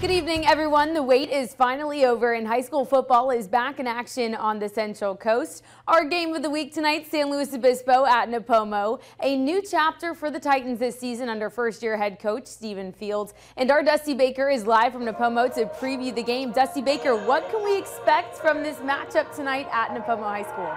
Good evening, everyone. The wait is finally over and high school football is back in action on the Central Coast. Our game of the week tonight, San Luis Obispo at Nipomo. A new chapter for the Titans this season under first-year head coach Stephen Fields. And our Dusty Baker is live from Nipomo to preview the game. Dusty Baker, what can we expect from this matchup tonight at Nipomo High School?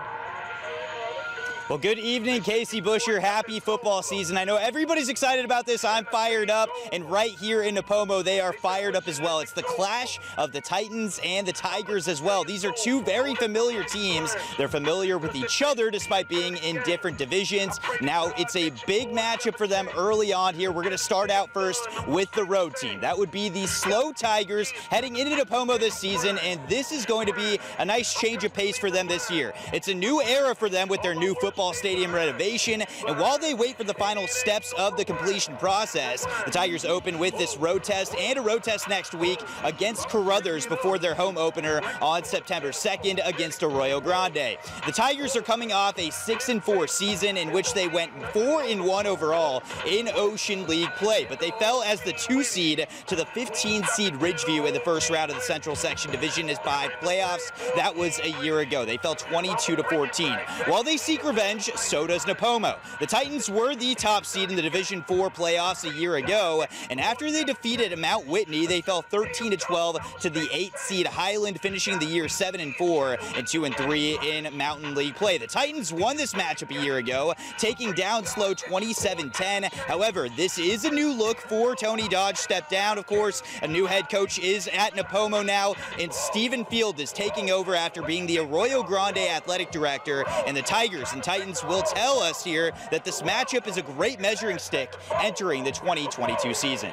Well, good evening, Casey Busher. Happy football season. I know everybody's excited about this. I'm fired up, and right here in Nipomo, they are fired up as well. It's the clash of the Titans and the Tigers as well. These are two very familiar teams. They're familiar with each other despite being in different divisions. Now, it's a big matchup for them early on here. We're going to start out first with the road team. That would be the Slow Tigers heading into Nipomo this season, and this is going to be a nice change of pace for them this year. It's a new era for them with their new football stadium renovation, and while they wait for the final steps of the completion process, the Tigers open with this road test and a road test next week against Carruthers before their home opener on September 2nd against Arroyo Grande. The Tigers are coming off a 6-4 season in which they went 4-1 overall in Ocean League play, but they fell as the 2 seed to the 15 seed Ridgeview in the first round of the Central Section Division as 5 playoffs. That was a year ago. They fell 22-14. While they seek revenge, so does Nipomo. The Titans were the top seed in the Division 4 playoffs a year ago, and after they defeated Mount Whitney, they fell 13-12 to the 8 seed Highland, finishing the year 7-4 and 2-3 in Mountain League play. The Titans won this matchup a year ago, taking down Slow 27-10. However, this is a new look for Tony Dodge. Stepped down, of course. A new head coach is at Nipomo now, and Stephen Field is taking over after being the Arroyo Grande athletic director, and the Tigers and Titans will tell us here that this matchup is a great measuring stick entering the 2022 season.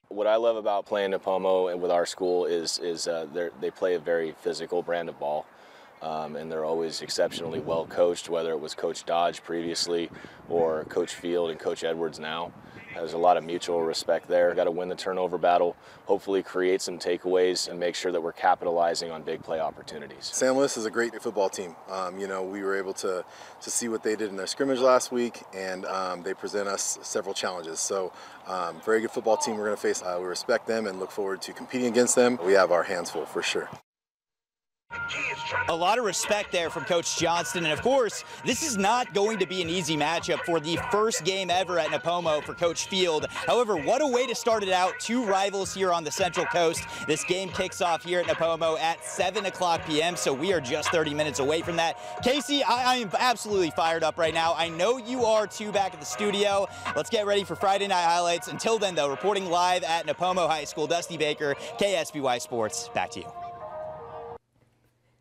What I love about playing Nipomo and with our school is they play a very physical brand of ball, and they're always exceptionally well coached, whether it was Coach Dodge previously or Coach Field and Coach Edwards now. There's a lot of mutual respect there. Got to win the turnover battle, hopefully create some takeaways and make sure that we're capitalizing on big play opportunities. San Luis is a great football team. You know, we were able to see what they did in their scrimmage last week, and they present us several challenges. So very good football team we're going to face. We respect them and look forward to competing against them. We have our hands full for sure. A lot of respect there from Coach Johnston, and of course, this is not going to be an easy matchup for the first game ever at Nipomo for Coach Field. However, what a way to start it out. 2 rivals here on the Central Coast. This game kicks off here at Nipomo at 7:00 p.m., so we are just 30 minutes away from that. Casey, I am absolutely fired up right now. I know you are too back at the studio. Let's get ready for Friday Night Highlights. Until then, though, reporting live at Nipomo High School, Dusty Baker, KSBY Sports. Back to you.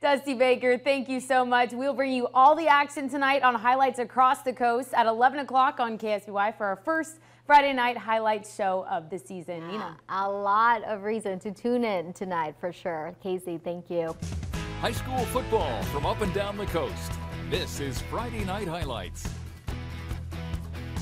Dusty Baker, thank you so much. We'll bring you all the action tonight on highlights across the coast at 11 o'clock on KSBY for our first Friday Night Highlights show of the season. Nina. A lot of reason to tune in tonight for sure. Casey, thank you. High school football from up and down the coast. This is Friday Night Highlights.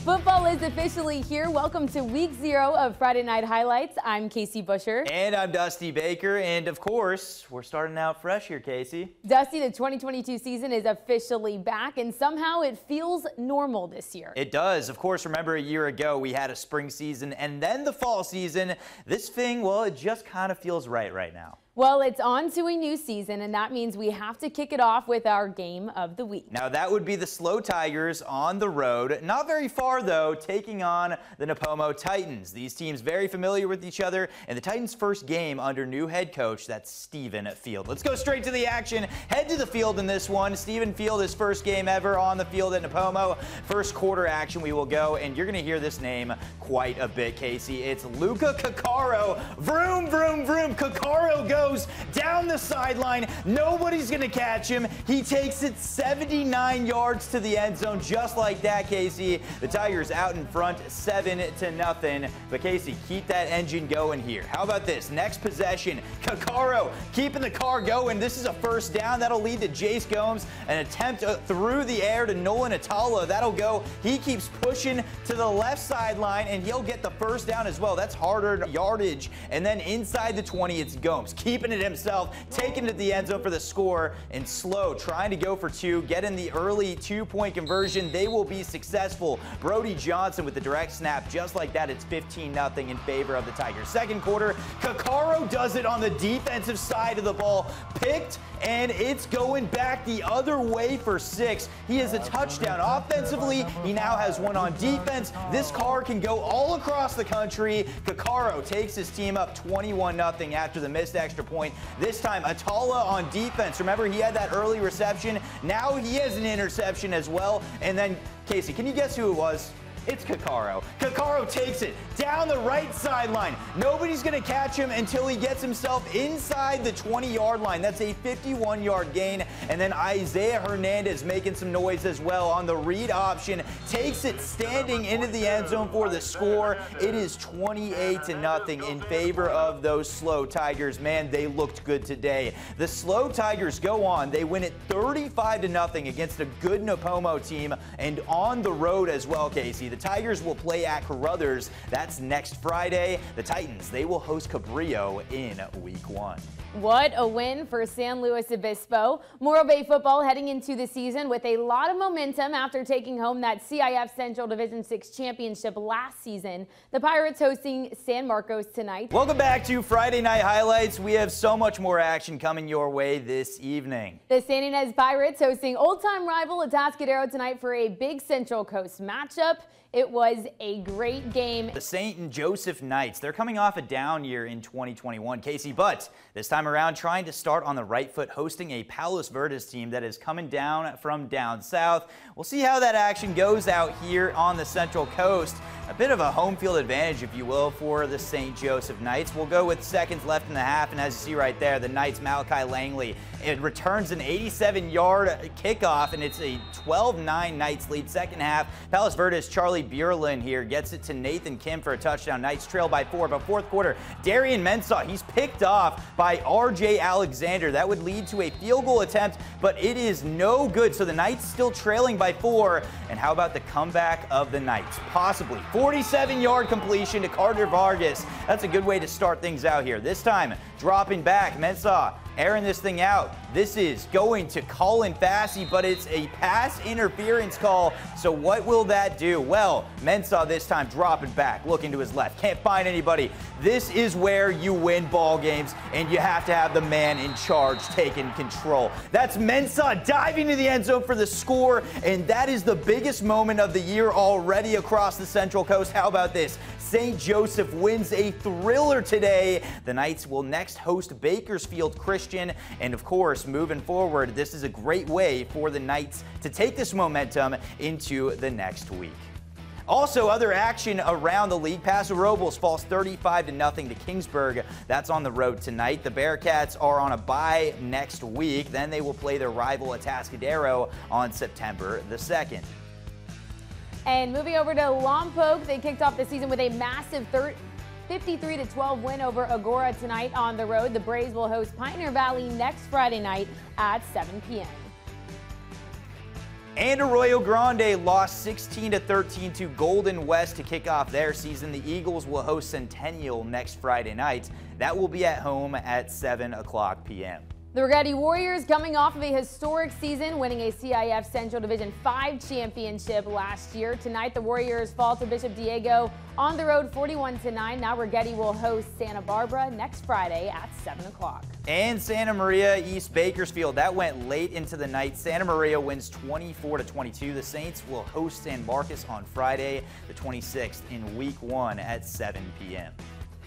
Football is officially here. Welcome to week 0 of Friday Night Highlights. I'm Casey Busher. And I'm Dusty Baker. And of course, we're starting out fresh here, Casey. Dusty, the 2022 season is officially back, and somehow it feels normal this year. It does. Of course, remember a year ago we had a spring season and then the fall season. This thing, well, it just kind of feels right now. Well, it's on to a new season, and that means we have to kick it off with our game of the week. Now, that would be the Slow Tigers on the road. Not very far, though, taking on the Nipomo Titans. These teams very familiar with each other, and the Titans' first game under new head coach, that's Stephen Field. Let's go straight to the action. Head to the field in this one. Stephen Field, his first game ever on the field at Nipomo. First quarter action we will go, and you're going to hear this name quite a bit, Casey. It's Luca Caccaro. Vroom, vroom, vroom. Caccaro goes down the sideline. Nobody's going to catch him. He takes it 79 yards to the end zone just like that, Casey. The Tigers out in front 7-0. But Casey, keep that engine going here. How about this? Next possession, Caccaro keeping the car going. This is a first down. That'll lead to Jace Gomes. An attempt through the air to Nolan Atala. That'll go. He keeps pushing to the left sideline, and he'll get the first down as well. That's harder yardage. And then inside the 20, it's Gomes. Keep keeping it himself, taking it to the end zone for the score, and Slow trying to go for two, get in the early 2-point conversion. They will be successful. Brody Johnson with the direct snap. Just like that, it's 15-0 in favor of the Tigers. Second quarter, Kakaro does it on the defensive side of the ball. Picked, and it's going back the other way for 6. He has a touchdown. Offensively, he now has one on defense. This car can go all across the country. Kakaro takes his team up 21-0 after the missed extra point. This time, Atala on defense. Remember, he had that early reception. Now he has an interception as well. And then, Casey, can you guess who it was? It's Kakaro. Kakaro takes it down the right sideline. Nobody's going to catch him until he gets himself inside the 20-yard line. That's a 51-yard gain. And then Isaiah Hernandez making some noise as well on the read option. Takes it standing into the end zone for the score. It is 28-0 in favor of those Slow Tigers. Man, they looked good today. The Slow Tigers go on. They win it 35-0 against a good Nipomo team and on the road as well, Casey. The Tigers will play at Carruthers. That's next Friday. The Titans, they will host Cabrillo in Week 1. What a win for San Luis Obispo. Morro Bay football heading into the season with a lot of momentum after taking home that CIF Central Division 6 championship last season. The Pirates hosting San Marcos tonight. Welcome back to Friday Night Highlights. We have so much more action coming your way this evening. The San Ynez Pirates hosting old-time rival Atascadero tonight for a big Central Coast matchup. It was a great game. The St. Joseph Knights, they're coming off a down year in 2021, Casey, but this time around trying to start on the right foot, hosting a Palos Verdes team that is coming down from down south. We'll see how that action goes out here on the Central Coast. A bit of a home field advantage, if you will, for the St. Joseph Knights. We'll go with seconds left in the half, and as you see right there, the Knights' Malachi Langley, it returns an 87-yard kickoff, and it's a 12-9 Knights lead. Second half, Palos Verdes' Charlie Bierlin here gets it to Nathan Kim for a touchdown. Knights trail by 4, but fourth quarter, Darian Mensah, he's picked off by R.J. Alexander. That would lead to a field goal attempt, but it is no good. So the Knights still trailing by 4. And how about the comeback of the Knights? Possibly 47-yard completion to Carter Vargas. That's a good way to start things out here. This time, dropping back, Mensah airing this thing out. This is going to Colin Fassey, but it's a pass interference call. So what will that do? Well, Mensah this time dropping back, looking to his left. Can't find anybody. This is where you win ball games, and you have to have the man in charge taking control. That's Mensah diving to the end zone for the score, and that is the biggest moment of the year already across the Central Coast. How about this? St. Joseph wins a thriller today. The Knights will next host Bakersfield Christian, and of course, moving forward, this is a great way for the Knights to take this momentum into the next week. Also, other action around the league. Paso Robles falls 35-0 to Kingsburg. That's on the road tonight. The Bearcats are on a bye next week. Then they will play their rival Atascadero on September the 2nd. And moving over to Lompoc, they kicked off the season with a massive 53-12 win over Agora tonight on the road. The Braves will host Pioneer Valley next Friday night at 7 p.m. And Arroyo Grande lost 16-13 to Golden West to kick off their season. The Eagles will host Centennial next Friday night. That will be at home at 7 o'clock p.m. The Rigetti Warriors coming off of a historic season, winning a CIF Central Division 5 championship last year. Tonight, the Warriors fall to Bishop Diego on the road 41-9. Now Rigetti will host Santa Barbara next Friday at 7 o'clock. And Santa Maria East Bakersfield, that went late into the night. Santa Maria wins 24-22. The Saints will host San Marcos on Friday, the 26th, in Week 1 at 7 p.m.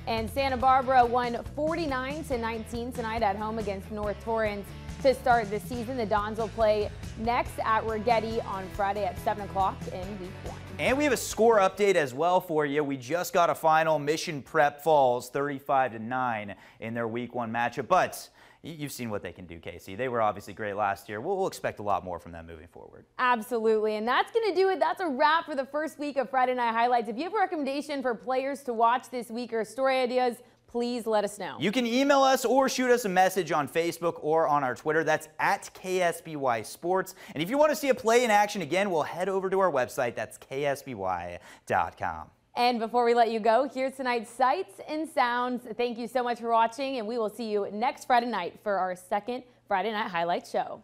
And Santa Barbara won 49-19 tonight at home against North Torrance to start the season. The Dons will play next at Rigetti on Friday at 7 o'clock in Week 1. And we have a score update as well for you. We just got a final. Mission Prep falls 35-9 in their Week 1 matchup, but you've seen what they can do, Casey. They were obviously great last year. We'll expect a lot more from them moving forward. Absolutely, and that's going to do it. That's a wrap for the first week of Friday Night Highlights. If you have a recommendation for players to watch this week or story ideas, please let us know. You can email us or shoot us a message on Facebook or on our Twitter. That's at KSBY Sports. And if you want to see a play in action again, we'll head over to our website. That's ksby.com. And before we let you go, here's tonight's sights and sounds. Thank you so much for watching, and we will see you next Friday night for our second Friday Night Highlights show.